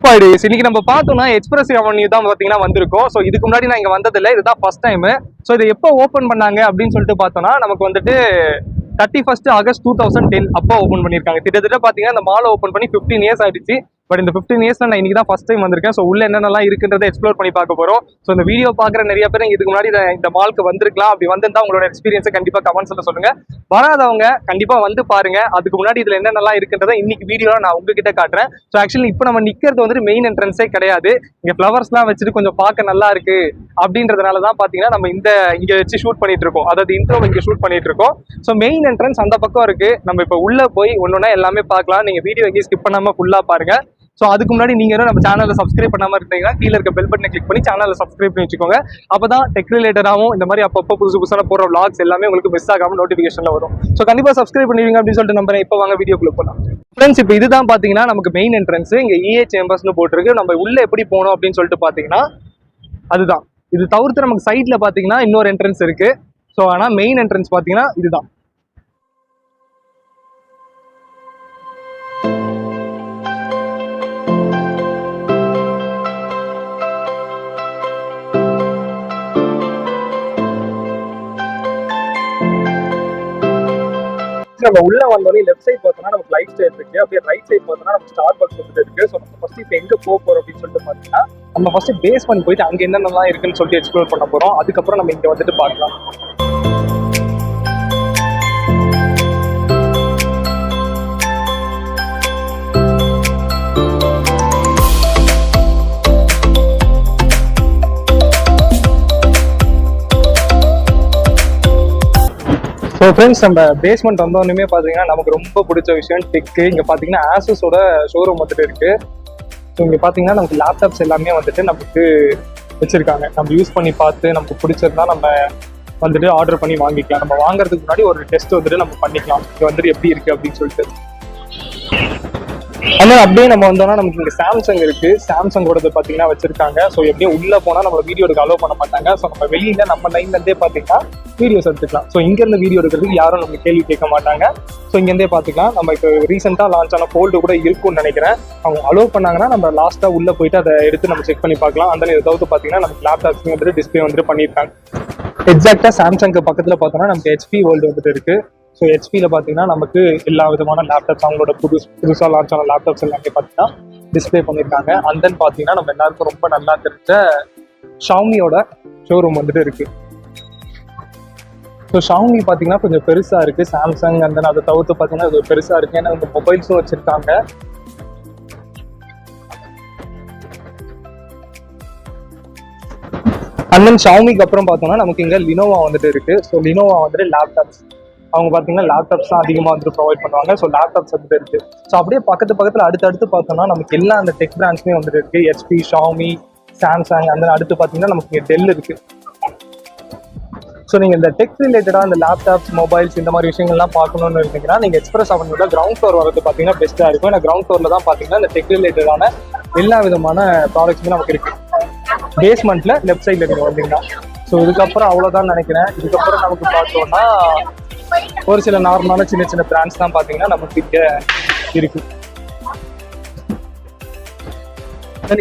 WhatsApp இன்னைக்கு நம்ம பார்த்தோம்னா எக்ஸ்பிரஸ் அவென்யூ தான் பார்த்தீங்கன்னா வந்திருக்கோம். ஸோ இதுக்கு முன்னாடி நான் இங்கே வந்ததில்லை, இதுதான் ஃபர்ஸ்ட் டைம். ஸோ இதை எப்போ ஓப்பன் பண்ணாங்க அப்படின்னு சொல்லிட்டு பார்த்தோம்னா நமக்கு வந்துட்டு 31 ஆகஸ்ட் 2010 அப்போ ஓப்பன் பண்ணியிருக்காங்க. கிட்டத்தட்ட பார்த்தீங்கன்னா இந்த மாலை ஓப்பன் பண்ணி 15 இயர்ஸ் ஆயிடுச்சு. பட் இந்த 15 இயர்ஸ்ல நான் இன்னைக்கு தான் ஃபர்ஸ்ட் டைம் வந்திருக்கேன். ஸோ உள்ள என்னென்னலாம் இருக்குன்றதை எக்ஸ்ப்ளோர் பண்ணி பார்க்க போறோம். ஸோ இந்த வீடியோ பார்க்குற நிறைய பேர் இதுக்கு முன்னாடி இந்த மாலுக்கு வந்திருக்கலாம், அப்படி வந்திருந்தா உங்களோட எக்ஸ்பீரியன்ஸை கண்டிப்பாக கமெண்ட்ஸ்ல சொல்லுங்க. வராதவங்க கண்டிப்பா வந்து பாருங்க. அதுக்கு முன்னாடி இதுல என்னென்னலாம் இருக்குன்றதை இன்னைக்கு வீடியோல நான் உங்ககிட்ட காட்டுறேன். ஸோ ஆக்சுவலி இப்போ நம்ம நிக்கிறது வந்துட்டு மெயின் என்ட்ரன்ஸே கிடையாது. இங்க ஃபிளவர்ஸ்லாம் வச்சுட்டு கொஞ்சம் பார்க்க நல்லா இருக்கு அப்படின்றதுனால தான் பாத்தீங்கன்னா நம்ம இங்க வச்சு ஷூட் பண்ணிட்டு இருக்கோம். அதாவது இன்ட்ரோ இங்க ஷூட் பண்ணிட்டு இருக்கோம். ஸோ மெயின் என்ட்ரன்ஸ் அந்த பக்கம் இருக்கு. நம்ம இப்போ உள்ள போய் ஒன்னொன்னா எல்லாமே பார்க்கலாம். நீங்க வீடியோ எங்கேயும் ஸ்கிப் பண்ணாம ஃபுல்லா பாருங்க. ஸோ அதுக்கு முன்னாடி நீங்க நம்ம சேனலை சப்ஸ்கிரைப் பண்ணாம இருந்தீங்கன்னா கீழே இருக்க பெல் பட்டனை கிளிக் பண்ணி சேனலை சப்ஸ்கிரைப் பண்ணி வச்சுக்கோங்க. அப்பதான் டெக் ரிலேட்டடாகவும் இந்த மாதிரி அப்பப்போ புதுசான போற vlogs எல்லாமே உங்களுக்கு மிஸ் ஆகாம நோட்டிபிகேஷன்ல வரும். ஸோ கண்டிப்பா சப்ஸ்கிரைப் பண்ணுவீங்க அப்படின்னு சொல்லிட்டு நம்புறேன். இப்போ வாங்க வீடியோக்குள்ள போகலாம். ஃப்ரெண்ட்ஸ், இப்போ இதுதான் பாத்தீங்கன்னா நமக்கு மெயின் என்ட்ரன்ஸ். இங்க EA சேம்பர்ஸ்னு போட்டிருக்கு. நம்ம உள்ள எப்படி போகணும் அப்படின்னு சொல்லிட்டு பாத்தீங்கன்னா அதுதான். இது தவிர்த்து நமக்கு சைட்ல பாத்தீங்கன்னா இன்னொரு என்ட்ரன்ஸ் இருக்கு. ஸோ ஆனா மெயின் என்ட்ரன்ஸ் பாத்தீங்கன்னா இதுதான். நம்ம உள்ள வந்தோடனே லெஃப்ட் சைட் பார்த்தோம்னா நமக்கு லைஃப் ஸ்டைல் இருக்கு. அப்படியே ரைட் சைட் பார்த்தோம்னா நமக்கு ஸ்டார்பக்ஸ் வந்துட்டு இருக்கு. ஸோ நம்ம ஃபர்ஸ்ட் இப்போ எங்க போறோம் அப்படின்னு சொல்லிட்டு பார்த்தீங்கன்னா நம்ம ஃபர்ஸ்ட் பேஸ்மெண்ட் போயிட்டு அங்க என்னென்னலாம் இருக்குன்னு சொல்லிட்டு எக்ஸ்ப்ளோர் பண்ண போறோம். அதுக்கப்புறம் நம்ம இங்க வந்துட்டு பார்க்கலாம். ஸோ ஃப்ரெண்ட்ஸ், நம்ம பேஸ்மெண்ட் வந்தோடனே பார்த்தீங்கன்னா நமக்கு ரொம்ப பிடிச்ச விஷயம் டெக்கு. இங்கே பார்த்தீங்கன்னா ஆசஸோட ஷோரூம் வந்துட்டு இருக்கு. ஸோ இங்கே பார்த்தீங்கன்னா நமக்கு லேப்டாப்ஸ் எல்லாமே வந்துட்டு நமக்கு வச்சிருக்காங்க. நம்ம யூஸ் பண்ணி பார்த்து நமக்கு பிடிச்சிருந்தா நம்ம வந்துட்டு ஆர்டர் பண்ணி வாங்கிக்கலாம். நம்ம வாங்குறதுக்கு முன்னாடி ஒரு டெஸ்ட் வந்துட்டு நம்ம பண்ணிக்கலாம், இது வந்துட்டு எப்படி இருக்கு அப்படின்னு சொல்லிட்டு. ஆனால் அப்படியே நம்ம வந்தோம்னா நமக்கு இங்கே சாம்சங் இருக்கு. சாம்சங்கோட பார்த்தீங்கன்னா வச்சிருக்காங்க. ஸோ எப்படியும் உள்ள போனால் நம்ம வீடியோ எடுக்க அலோவ் பண்ண மாட்டாங்க. ஸோ நம்ம வெளியில நம்ம லைன்லேருந்தே பார்த்தீங்கன்னா வீடியோஸ் எடுத்துக்கலாம். ஸோ இங்கேருந்து வீடியோ எடுக்கிறதுக்கு யாரும் நமக்கு கேள்வி கேட்க மாட்டாங்க. ஸோ இங்கேருந்தே பார்த்துக்கலாம். நம்ம இப்போ ரீசெண்டாக லான்ச் ஆன ஃபோல்டு கூட இருக்கும்னு நினைக்கிறேன். அவங்க அலோவ் பண்ணாங்கன்னா நம்ம லாஸ்ட்டாக உள்ள போயிட்டு அதை எடுத்து நம்ம செக் பண்ணி பார்க்கலாம். அந்த இதை தவிர்த்து பார்த்தீங்கன்னா நமக்கு லேப்டாப்ஸ் வந்துட்டு டிஸ்பிளே வந்துட்டு பண்ணியிருக்காங்க. எக்ஸாக்டாக சாம்சங்க்கு பக்கத்தில் பார்த்தோம்னா நமக்கு HP வேர்ல்டு வந்துட்டு இருக்கு. ஸோ HPயில் பார்த்தீங்கன்னா நமக்கு எல்லா விதமான லேப்டாப்ஸ் அவங்களோட புதுசாக லான்ச் ஆன லேப்டாப்ஸ் எல்லாமே பார்த்தீங்கன்னா டிஸ்பிளே பண்ணியிருக்காங்க. அண்ட் தென் பார்த்தீங்கன்னா நம்ம எல்லாருக்கும் ரொம்ப நல்லா தெரிஞ்ச ஷாமியோட ஷோரூம் வந்துட்டு இருக்கு. ஸோ ஷாமி பார்த்தீங்கன்னா கொஞ்சம் பெருசாக இருக்கு. சாம்சங் அண்ட் தென் அதை தவிர்த்து பார்த்தீங்கன்னா அது பெருசாக இருக்கு. ஏன்னா இந்த மொபைல்ஸும் வச்சிருக்காங்க. அண்ட் தென் ஷாமிக்கு அப்புறம் பார்த்தோம்னா நமக்கு இங்கே லினோவா வந்துட்டு இருக்கு. ஸோ லினோவா வந்துட்டு லேப்டாப்ஸ் அவங்க பார்த்தீங்கன்னா லேப்டாப்ஸ் தான் அதிகமாக வந்துட்டு ப்ரொவைட் பண்ணுவாங்க. ஸோ லேப்டாப்ஸ் வந்துட்டு இருக்கு. ஸோ அப்படியே பக்கத்தில் அடுத்தடுத்து பார்த்தோம்னா நமக்கு எல்லா அந்த டெக் பிராண்ட்ஸுமே வந்துட்டு இருக்கு. HP, ஷாமி, சாம்சங் அந்த அடுத்து பார்த்தீங்கன்னா நமக்கு இங்கே டெல் இருக்கு. ஸோ நீங்கள் இந்த டெக் ரிலேட்டடாக இந்த லேப்டாப்ஸ், மொபைல்ஸ் இந்த மாதிரி விஷயங்கள்லாம் பார்க்கணும்னு இருந்தீங்கன்னா நீங்கள் எக்ஸ்பிரஸ் அவென்யூல கிரவுண்ட் ஃப்ளோர் வரது பார்த்தீங்கன்னா பெஸ்ட்டாக இருக்கும். ஏன்னா கிரவுண்ட் ஃப்ளோரில் தான் பார்த்தீங்கன்னா இந்த டெக் ரிலேட்டடான எல்லா விதமான ப்ராடக்ட்ஸுமே நமக்கு இருக்கு. பேஸ்மெண்ட்ல லெஃப்ட் சைட்ல நீங்கள் வந்தீங்கன்னா. ஸோ இதுக்கப்புறம் அவ்வளோதான் நினைக்கிறேன். இதுக்கப்புறம் நமக்கு பார்த்தோம்னா ஒரு சில நார்மலான சின்ன பிராண்ட்ஸ் தான் பார்த்தீங்கன்னா நமக்கு இங்கே இருக்கு.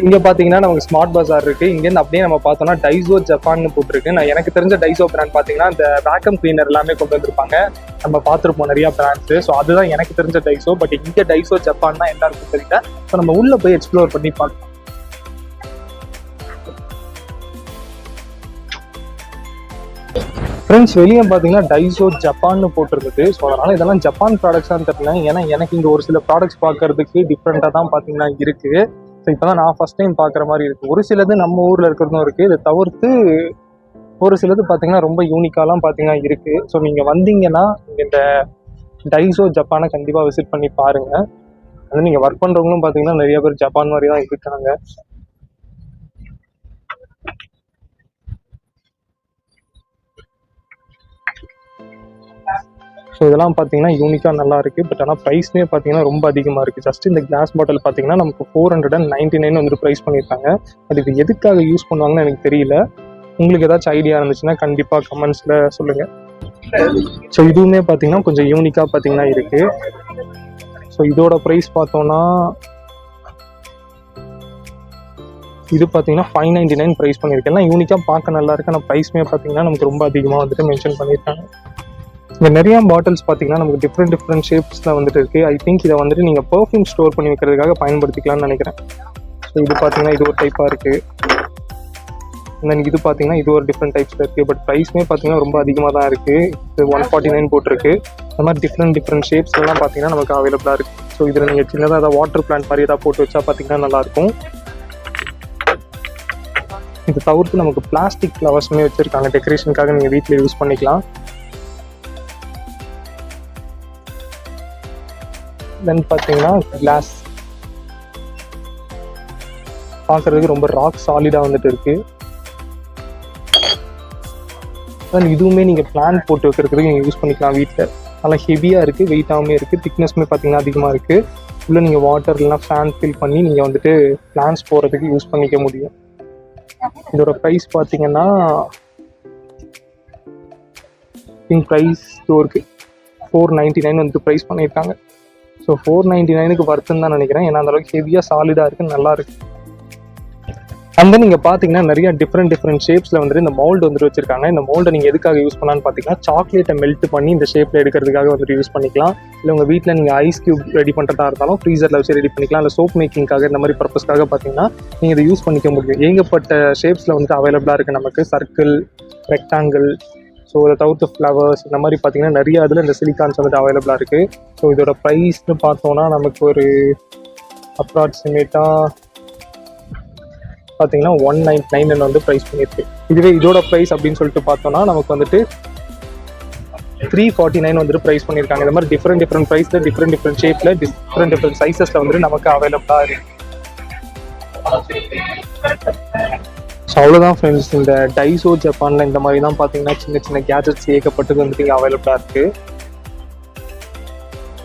இங்க பாத்தீங்கன்னா நமக்கு ஸ்மார்ட் பஜார் இருக்கு. இங்கேருந்து அப்படியே நம்ம பார்த்தோம்னா டைசோ ஜப்பான்னு போட்டிருக்கு. நான் எனக்கு தெரிஞ்ச டைசோ பிராண்ட் பாத்தீங்கன்னா இந்த வேக்கம் கிளீனர் எல்லாமே கொண்டு வந்திருப்பாங்க. நம்ம பார்த்துருப்போம் நிறைய பிராண்ட்ஸ். ஸோ அதுதான் எனக்கு தெரிஞ்ச டைசோ. பட் இங்க டைசோ ஜப்பான் தான் எல்லாருக்கும் தெரியல. ஸோ நம்ம உள்ள போய் எக்ஸ்ப்ளோர் பண்ணி பார்க்கலாம். ஃப்ரெண்ட்ஸ், வெளியே பார்த்தீங்கன்னா டைசோ ஜப்பான்னு போட்டிருக்குது. ஸோ அதனால இதெல்லாம் ஜப்பான் ப்ராடக்ட்ஸான்னு தெரியல. ஏன்னா எனக்கு இங்கே ஒரு சில ப்ராடக்ட்ஸ் பார்க்கறதுக்கு டிஃப்ரெண்ட்டாக தான் பார்த்தீங்கன்னா இருக்கு. ஸோ இப்போ தான் நான் ஃபர்ஸ்ட் டைம் பார்க்குற மாதிரி இருக்கு. ஒரு சிலது நம்ம ஊரில் இருக்கிறதும் இருக்கு. இதை தவிர்த்து ஒரு சிலது பார்த்தீங்கன்னா ரொம்ப யூனிக்காலாம் பார்த்தீங்கன்னா இருக்கு. ஸோ நீங்கள் வந்தீங்கன்னா இந்த டைசோ ஜப்பானை கண்டிப்பாக விசிட் பண்ணி பாருங்க. அது நீங்கள் ஒர்க் பண்ணுறவங்களும் பார்த்தீங்கன்னா நிறைய பேர் ஜப்பான் மாதிரி தான் இருக்காங்க. ஸோ இதெல்லாம் பார்த்தீங்கன்னா யூனிக்காக நல்லா இருக்கு. பட் ஆனால் ப்ரைஸ்மே பார்த்தீங்கன்னா ரொம்ப அதிகமாக இருக்கு. ஜஸ்ட் இந்த கிளாஸ் பாட்டில் பார்த்தீங்கன்னா நமக்கு 499 வந்துட்டு ப்ரைஸ் பண்ணியிருக்காங்க. அது இது எதுக்காக யூஸ் பண்ணுவாங்கன்னு எனக்கு தெரியல. உங்களுக்கு ஏதாச்சும் ஐடியா இருந்துச்சுன்னா கண்டிப்பாக கமெண்ட்ஸில் சொல்லுங்கள். ஸோ இதுவுமே பார்த்தீங்கன்னா கொஞ்சம் யூனிக்காக பார்த்தீங்கன்னா இருக்கு. ஸோ இதோட ப்ரைஸ் பார்த்தோன்னா இது பார்த்தீங்கன்னா 599 ப்ரைஸ் பண்ணியிருக்கேன். எல்லாம் யூனிக்காக பார்க்க நல்லா இருக்கு. ஆனால் ப்ரைஸ்மே பார்த்தீங்கன்னா நமக்கு ரொம்ப அதிகமாக வந்துட்டு மென்ஷன் பண்ணியிருக்காங்க. இங்கே நிறையா பாட்டில்ஸ் பார்த்தீங்கன்னா நமக்கு டிஃப்ரெண்ட் ஷேப்ஸில் வந்துட்டு இருக்குது. ஐ திங்க் இதை வந்துட்டு நீங்கள் பர்ஃப்யூம் ஸ்டோர் பண்ணி வைக்கிறதுக்காக பயன்படுத்திக்கலாம்னு நினைக்கிறேன். ஸோ இது பார்த்தீங்கன்னா இது ஒரு டைப்பாக இருக்குது. தென் இது பார்த்தீங்கன்னா இது ஒரு டிஃப்ரெண்ட் டைப்ஸில் இருக்குது. பட் ப்ரைஸ்மே பார்த்தீங்கன்னா ரொம்ப அதிகமாக தான் இருக்குது. இது 149 போட்டிருக்கு. இந்த மாதிரி டிஃப்ரெண்ட் ஷேப்ஸ்லாம் பார்த்தீங்கன்னா நமக்கு அவைலபிளாக இருக்குது. ஸோ இதில் நீங்கள் சின்னதாக ஏதாவது வாட்டர் பிளான்ட் மாதிரி ஏதாவது போட்டு வச்சா பார்த்தீங்கன்னா நல்லாயிருக்கும். இது தவிர்த்து நமக்கு பிளாஸ்டிக் ஃப்ளவர்ஸுமே வச்சுருக்காங்க. டெக்கரேஷனுக்காக நீங்கள் வீட்டில் யூஸ் பண்ணிக்கலாம். தென் பார்த்தீங்கன்னா கிளாஸ் பார்க்குறதுக்கு ரொம்ப ராக் சாலிடாக வந்துட்டு இருக்குது. தென் இதுவுமே நீங்கள் பிளான் போட்டு வைக்கிறதுக்கு நீங்கள் யூஸ் பண்ணிக்கலாம் வீட்டில். நல்லா ஹெவியாக இருக்குது, வெயிட்டாகவுமே இருக்குது, திக்னஸ்மே பார்த்தீங்கன்னா அதிகமாக இருக்குது. உள்ளே நீங்கள் வாட்டர் இல்லைனா ஃபேன் ஃபில் பண்ணி நீங்கள் வந்துட்டு பிளான்ஸ் போகிறதுக்கு யூஸ் பண்ணிக்க முடியும். இதோட ப்ரைஸ் பார்த்தீங்கன்னா ப்ரைஸ் இருக்குது 499 வந்துட்டு ப்ரைஸ் பண்ணியிருக்காங்க. ஸோ 499க்கு வர்த்துன்னு தான் நினைக்கிறேன். ஏன்னா அந்தளவுக்கு ஹெவியாக சாலிடாக இருக்குது, நல்லா இருக்குது. அண்ட் தென் நீங்கள் பார்த்தீங்கன்னா நிறைய டிஃப்ரெண்ட் ஷேப்ஸில் வந்துட்டு இந்த மோல்டு வந்துட்டு வச்சிருக்காங்க. இந்த மோல்டை நீங்கள் எதுக்காக யூஸ் பண்ணலான்னு பார்த்தீங்கன்னா சாக்லேட்டை மெல்ட் பண்ணி இந்த ஷேப்பில் எடுக்கிறதுக்காக வந்துட்டு யூஸ் பண்ணிக்கலாம். இல்லை உங்கள் வீட்டில் நீங்கள் ஐஸ் கியூப் ரெடி பண்ணுறதா இருந்தாலும் ஃப்ரீசரில் வச்சு ரெடி பண்ணிக்கலாம். இல்லை சோப் மேக்கிங்காக இந்த மாதிரி பர்பஸ்க்காக பார்த்தீங்கன்னா நீங்கள் இதை யூஸ் பண்ணிக்க முடியும். ஏகப்பட்ட ஷேப்ஸில் வந்துட்டு அவைலபிளாக இருக்குது நமக்கு. சர்க்கிள், ரெக்டாங்கிள், ஸோ இதை தவிர்த்து ஃப்ளவர்ஸ் இந்த மாதிரி பார்த்தீங்கன்னா நிறைய இதில் இந்த சிலிக்கான்ஸ் வந்துட்டு அவைலபிளாக இருக்குது. ஸோ இதோட ப்ரைஸ்னு பார்த்தோன்னா நமக்கு ஒரு அப்ராக்சிமேட்டாக பார்த்தீங்கன்னா 199 வந்து ப்ரைஸ் பண்ணியிருக்கு. இதுவே இதோட ப்ரைஸ் அப்படின்னு சொல்லிட்டு பார்த்தோன்னா நமக்கு வந்துட்டு 349 வந்துட்டு ப்ரைஸ் பண்ணியிருக்காங்க. இந்த மாதிரி டிஃப்ரெண்ட் ப்ரைஸில் டிஃப்ரெண்ட் ஷேப்பில் டிஃப்ரெண்ட் சைஸஸில் வந்துட்டு நமக்கு அவைலபிளாக இருக்குது. ஸோ அவ்வளோதான் ஃப்ரெண்ட்ஸ். இந்த டைசோ ஜப்பானில் இந்த மாதிரி தான் பார்த்தீங்கன்னா சின்ன கேஜெட்ஸ் ஏகப்பட்டது வந்துட்டு இங்கே அவைலபிளாக இருக்குது.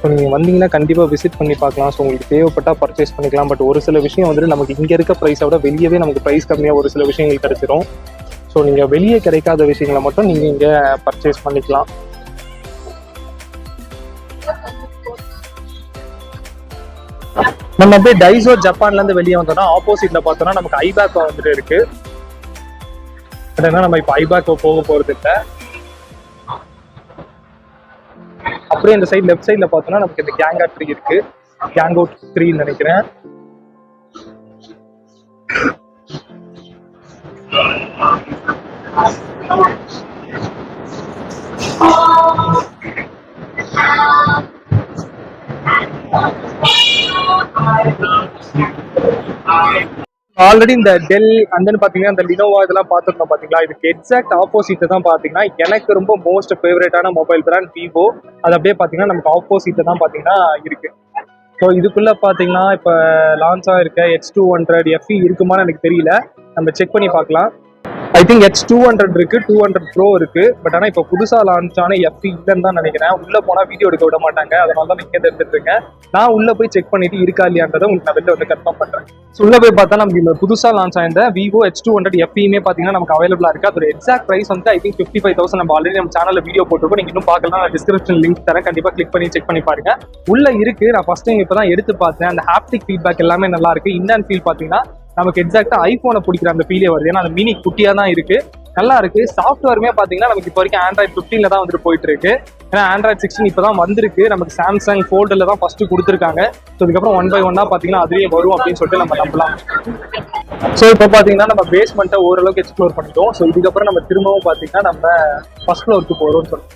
ஸோ நீங்கள் வந்தீங்கன்னா கண்டிப்பாக விசிட் பண்ணி பார்க்கலாம். ஸோ உங்களுக்கு தேவைப்பட்டால் பர்ச்சேஸ் பண்ணிக்கலாம். பட் ஒரு சில விஷயம் வந்துட்டு நமக்கு இங்கே இருக்க ப்ரைஸை விட வெளியவே நமக்கு ப்ரைஸ் கம்மியாக ஒரு சில விஷயங்கள் கிடைச்சிரும். ஸோ நீங்கள் வெளியே கிடைக்காத விஷயங்களை மட்டும் நீங்கள் இங்கே பர்ச்சேஸ் பண்ணிக்கலாம். நம்ம அப்படியே டைசோ ஜப்பான்லேருந்து வெளியே வந்தோம்னா ஆப்போசிட்டில் பார்த்தோன்னா நமக்கு ஐபேக்கோ வந்துட்டு இருக்குது. பட் என்ன நம்ம இப்போ ஐபேக்கோ போக போகிறது இல்லை. அப்படியே இந்த சைடு லெஃப்ட் சைடில் பார்த்தோன்னா நமக்கு இந்த கேங்கா ட்ரீ இருக்கு. கேங்கோ ட்ரீன்னு நினைக்கிறேன். ஆல்ரெடி இந்த டெல் அண்ட் தென் பார்த்தீங்கன்னா இந்த லினோவா இதெல்லாம் பார்த்துருந்தோம் பார்த்தீங்களா. இதுக்கு எக்ஸாக்ட் ஆப்போசிட் தான் பார்த்தீங்கன்னா எனக்கு ரொம்ப மோஸ்ட் ஃபேவரட்டான மொபைல் பிராண்ட் விவோ. அது அப்படியே பார்த்தீங்கன்னா நமக்கு ஆப்போசிட் தான் பார்த்தீங்கன்னா இருக்கு. ஸோ இதுக்குள்ள பார்த்தீங்கன்னா இப்போ லான்ச் ஆகிருக்க H200 FE இருக்குமான்னு எனக்கு தெரியல, நம்ம செக் பண்ணி பார்க்கலாம். ஐ திங்க் H200 இருக்கு, 200 Pro இருக்கு. பட் ஆனால் இப்போ புதுசாக லான்ச் ஆன FE இல்லைன்னு தான் நினைக்கிறேன். உள்ள போனால் வீடியோ எடுக்க விட மாட்டாங்க, அதனால தான் நீங்கள் எடுத்துட்டு இருக்கேன். நான் உள்ள போய் செக் பண்ணிட்டு இருக்கா இல்லையான்றதை உங்களுக்கு நான் வெளில வந்து கன்ஃபார்ம் பண்றேன். ஸோ உள்ள போய் பார்த்தா நமக்கு புதுசாக லான்ச் ஆயிருந்த விவோ H200 FEமே பார்த்தீங்கன்னா நமக்கு அவைலபிளா இருக்கு. அதோட எக்ஸாக்ட் பிரைஸ் வந்து ஐ திங்க் 55,000. நம்ம ஆல்ரெடி நம்ம சேனல்ல வீடியோ போட்டுருக்கோம். நீங்க இன்னும் பார்க்கலாம், நான் டிஸ்கிரிப்ஷன் லிங்க் தரேன், கண்டிப்பா கிளிக் பண்ணி செக் பண்ணி பாருங்க. உள்ள இருக்கு. நான் ஃபர்ஸ்ட் டைம் இப்போ தான் எடுத்து பார்த்தேன். அந்த ஹாப்டிக் ஃபீட்பேக் எல்லாமே நல்லா இருக்கு. இன் ஃபீல் பார்த்தீங்கன்னா நமக்கு எக்ஸாக்டா ஐபோனை பிடிக்கிற அந்த ஃபீலே வருது. ஏன்னா அந்த மினி குட்டியா தான் இருக்கு, நல்லா இருக்கு. சாஃப்ட்வேருமே பாத்தீங்கன்னா நமக்கு இப்போ வரைக்கும் Android 15 தான் வந்துட்டு போயிட்டு இருக்கு. ஏன்னா Android 16 இப்பதான் வந்திருக்கு. நமக்கு சாம்சங் ஃபோல்டில் தான் ஃபர்ஸ்ட் கொடுத்துருக்காங்க. ஸோ இதுக்கப்புறம் 1 by 1 பாத்தீங்கன்னா அதுலயும் வரும் அப்படின்னு சொல்லிட்டு நம்ம நம்பலாம். ஸோ இப்போ பாத்தீங்கன்னா நம்ம பேஸ்மெண்ட்டை ஓரளவுக்கு எக்ஸ்ப்ளோர் பண்ணிட்டோம். ஸோ இதுக்கப்புறம் நம்ம திரும்பவும் பாத்தீங்கன்னா நம்ம ஃபர்ஸ்ட் ஃப்ளோருக்கு போறோம்னு சொல்லுவோம்.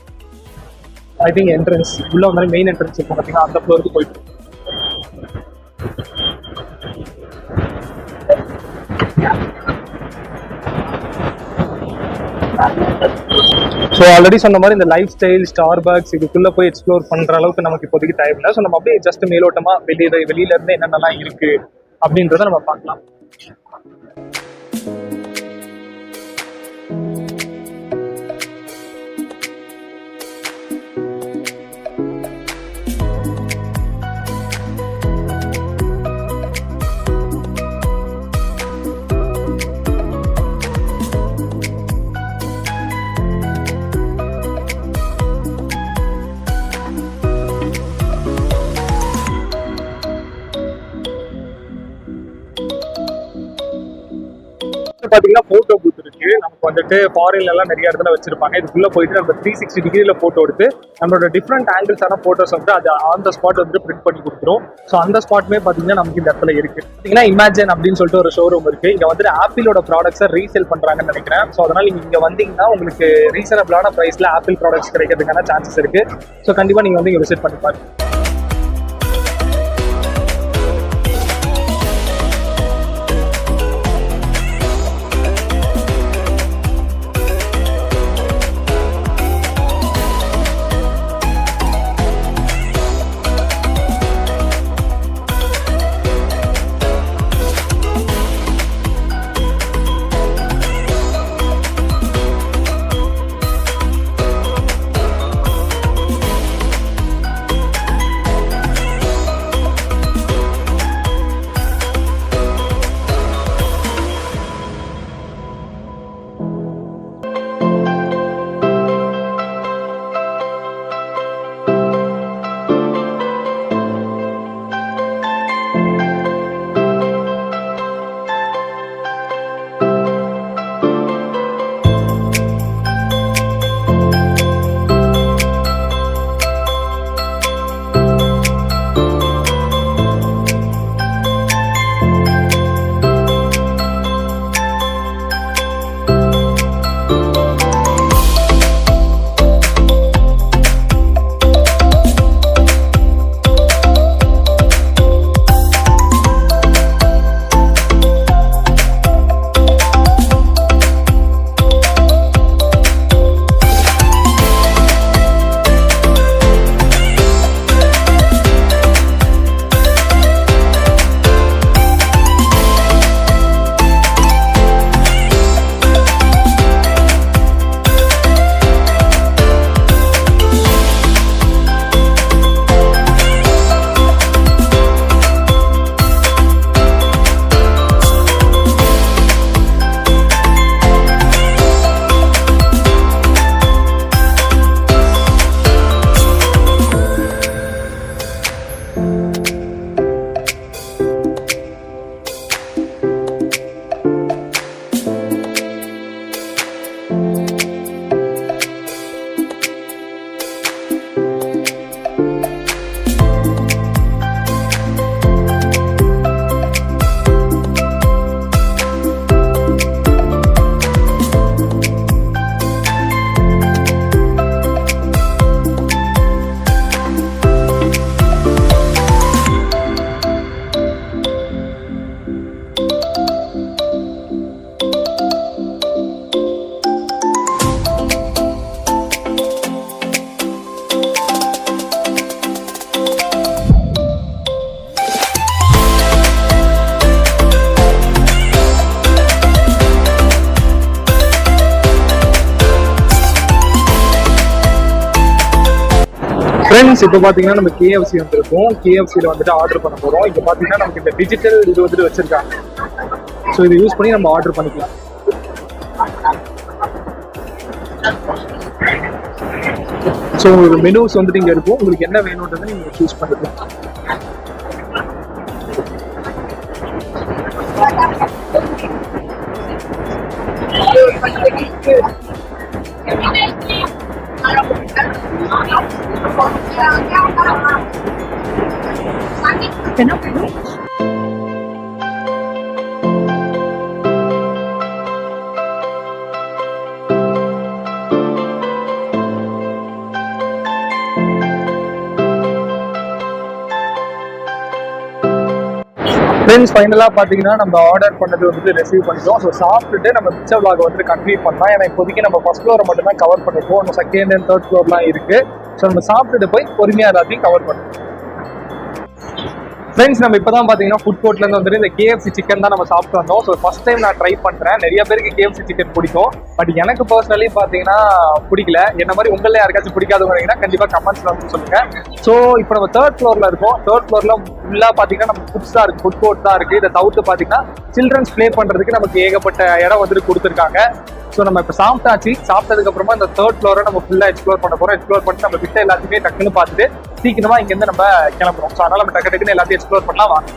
ஐ திங்க் என்ட்ரன்ஸ் உள்ள வந்தாலும் மெயின் என்ட்ரன்ஸ் இருக்கும் பாத்தீங்கன்னா, அந்த ஃப்ளோருக்கு போயிட்டு. ஸோ ஆல்ரெடி சொன்ன மாதிரி இந்த லைஃப் ஸ்டைல் ஸ்டார்பக்ஸ் இதுக்குள்ள போய் எக்ஸ்ப்ளோர் பண்ற அளவுக்கு நமக்கு இப்போதைக்கு டைம் இல்லை. ஸோ நம்ம அப்படியே ஜஸ்ட் மேலோட்டமா வெளியில இருந்து என்னென்னலாம் இருக்கு அப்படின்றத நம்ம பார்க்கலாம். பாத்தீங்கன்னா போட்டோ பூத் இருக்கு. நமக்கு வந்துட்டு ஃபாரின்ல எல்லாம் நிறைய இடத்துல வச்சிருப்பாங்க. இதுக்குள்ள போயிட்டு நம்ம 360 டிகிரில போட்டோ எடுத்து நம்மளோட டிஃப்ரெண்ட் ஆங்கிள்ஸான போட்டோஸ் வந்து அது ஆன் த ஸ்பாட் வந்து பிரிண்ட் பண்ணி கொடுத்துரும். ஸோ அந்த ஸ்பாட்மே பாத்தீங்கன்னா நமக்கு இந்த இடத்துல இருக்கு. பாத்தீங்கன்னா இமேஜின் அப்படின்னு சொல்லிட்டு ஒரு ஷோரூம் இருக்கு. இங்க வந்துட்டு ஆப்பிளோட ப்ராடக்ட்ஸை ரீசேல் பண்றாங்கன்னு நினைக்கிறேன். ஸோ அதனால நீங்க இங்க வந்தீங்கன்னா உங்களுக்கு ரீசனபிளான பிரைஸ்ல ஆப்பிள் ப்ராடக்ட்ஸ் கிடைக்கிறதுக்கான சான்சஸ் இருக்கு. ஸோ கண்டிப்பா நீங்க வந்து இங்க விசிட் பண்ணி பாருங்க. ஃப்ரெண்ட்ஸ் இப்போ பார்த்தீங்கன்னா நம்ம KFC வந்துருக்கோம். KFCயில் வந்துட்டு ஆர்டர் பண்ண போகிறோம். இப்போ பார்த்தீங்கன்னா நமக்கு இந்த டிஜிட்டல் இது வந்துட்டு வச்சுருக்காங்க. ஸோ இதை யூஸ் பண்ணி நம்ம ஆர்டர் பண்ணிக்கலாம். ஸோ ஒரு மெனூஸ் வந்துட்டு இங்கே இருக்கும். உங்களுக்கு என்ன வேணுன்றதை நீங்கள் சூஸ் பண்ணிக்கலாம். ஃப்ரெண்ட்ஸ் ஃபைனலாக பார்த்தீங்கன்னா நம்ம ஆர்டர் பண்ணது வந்துட்டு ரிசீவ் பண்ணிட்டோம். ஸோ சாப்பிட்டுட்டு நம்ம மிச்ச vlog வந்துட்டு கண்டினியூ பண்ணலாம். ஏன்னா இப்போதைக்கு நம்ம ஃபர்ஸ்ட் ஃப்ளோரை மட்டும் தான் கவர் பண்ணிருக்கோம். இன்னும் செகண்ட் அண்ட் தேர்ட் ஃப்ளோர்லாம் இருக்கு. ஸோ நம்ம சாப்பிட்டுட்டு போய் பொறுமையாக எல்லாத்தையும் கவர் பண்ணுவோம். ஃப்ரெண்ட்ஸ் நம்ம இப்போ தான் பார்த்தீங்கன்னா ஃபுட் கோர்ட்லேருந்து வந்துட்டு இந்த KFC சிக்கன் தான் நம்ம சாப்பிட்டு வந்தோம். ஸோ ஃபர்ஸ்ட் டைம் நான் ட்ரை பண்ணுறேன். நிறைய பேருக்கு KFC சிக்கன் பிடிக்கும். பட் எனக்கு பர்சனலி பார்த்தீங்கன்னா பிடிக்கல. என்ன மாதிரி உங்களே யாருக்காச்சும் பிடிக்காதவங்கன்னா கண்டிப்பாக கமெண்ட்ஸில் வந்து சொல்லுங்கள். ஸோ இப்போ நம்ம தேர்ட் ஃப்ளோரில் இருக்கோம். தேர்ட் ஃப்ளோரில் ஃபுல்லாக பார்த்தீங்கன்னா நம்ம ஃபுட்ஸ் தான் இருக்குது, ஃபுட் கோர்ட் தான் இருக்குது. இதை தவிர்த்து பார்த்தீங்கன்னா சில்ட்ரன்ஸ் ப்ளே பண்ணுறதுக்கு நமக்கு ஏகப்பட்ட இடம் வந்துட்டு கொடுத்துருக்காங்க. ஸோ நம்ம இப்போ சாப்பிட்டாச்சு. சாப்பிட்டதுக்கு அப்புறமா இந்த தேர்ட் ஃப்ளோரை நம்ம ஃபுல்லாக எக்ஸ்ப்ளோர் பண்ண போகிறோம். எக்ஸ்ப்ளோர் பண்ணிட்டு நம்ம கிட்ட எல்லாத்தையுமே டக்குன்னு பார்த்துட்டு சீக்கிரமா இங்கேருந்து நம்ம கிளம்புறோம். ஸோ அதனால நம்ம டக்குன்னு எல்லாத்தையும் எக்ஸ்ப்ளோர் பண்ணலாம் வாங்க.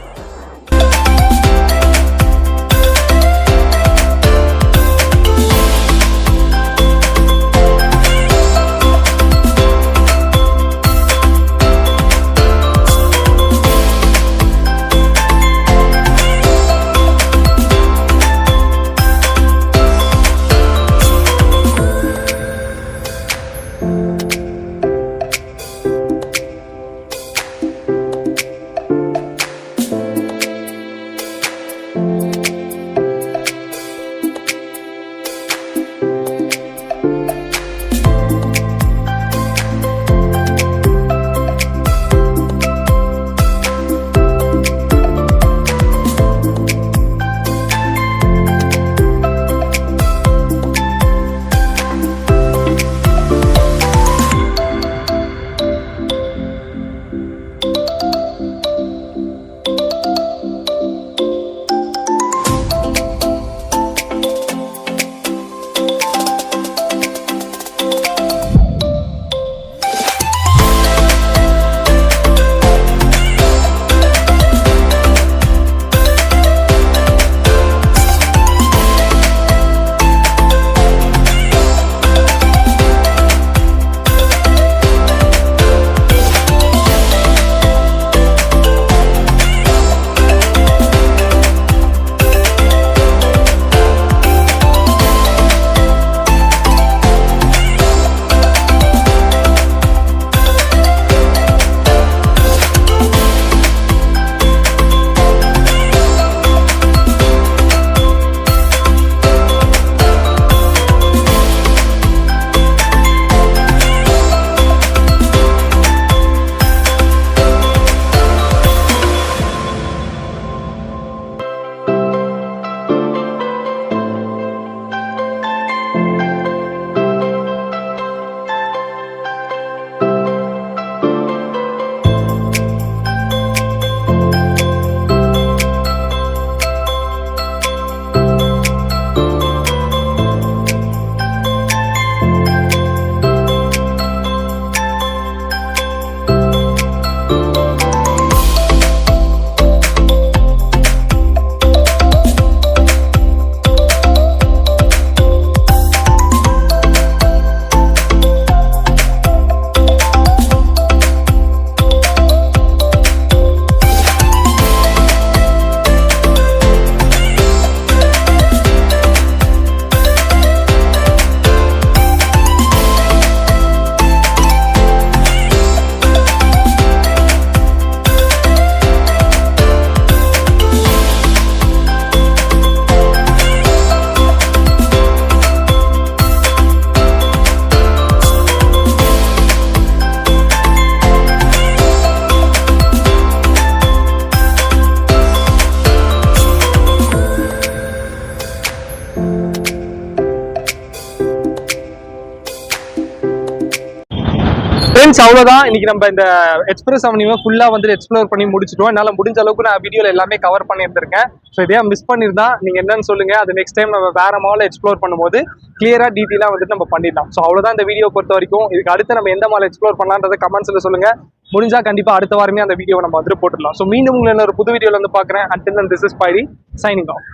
ஃப்ரெண்ட்ஸ் அவ்வளோதான் இன்னைக்கு நம்ம இந்த எக்ஸ்பிரஸ் அவென்யூவை ஃபுல்லாக வந்து எக்ஸ்ப்ளோர் பண்ணி முடிச்சிட்டோம். என்னால் முடிஞ்ச அளவுக்கு நான் வீடியோவில் எல்லாமே கவர் பண்ணியிருந்திருக்கேன். ஸோ இதே மிஸ் பண்ணியிருந்தா நீங்கள் என்னன்னு சொல்லுங்க. அது நெக்ஸ்ட் டைம் நம்ம வேற மாலை எக்ஸ்ப்ளோர் பண்ணும்போது கிளியராக டீட்டெயிலாக வந்துட்டு நம்ம பண்ணிடலாம். ஸோ அவ்வளோதான் இந்த வீடியோ பொறுத்த வரைக்கும். இதுக்கு அடுத்து நம்ம எந்த மாலை எக்ஸ்ப்ளோர் பண்ணலான்றதை கமெண்ட்ஸில் சொல்லுங்க. முடிஞ்சா கண்டிப்பாக அடுத்த வாரமே அந்த வீடியோ நம்ம வந்துட்டு போட்டுடலாம். ஸோ மீண்டும் உங்களை ஒரு புது வீடியோவில் வந்து பார்க்குறேன். Until then, this is Spidey signing off.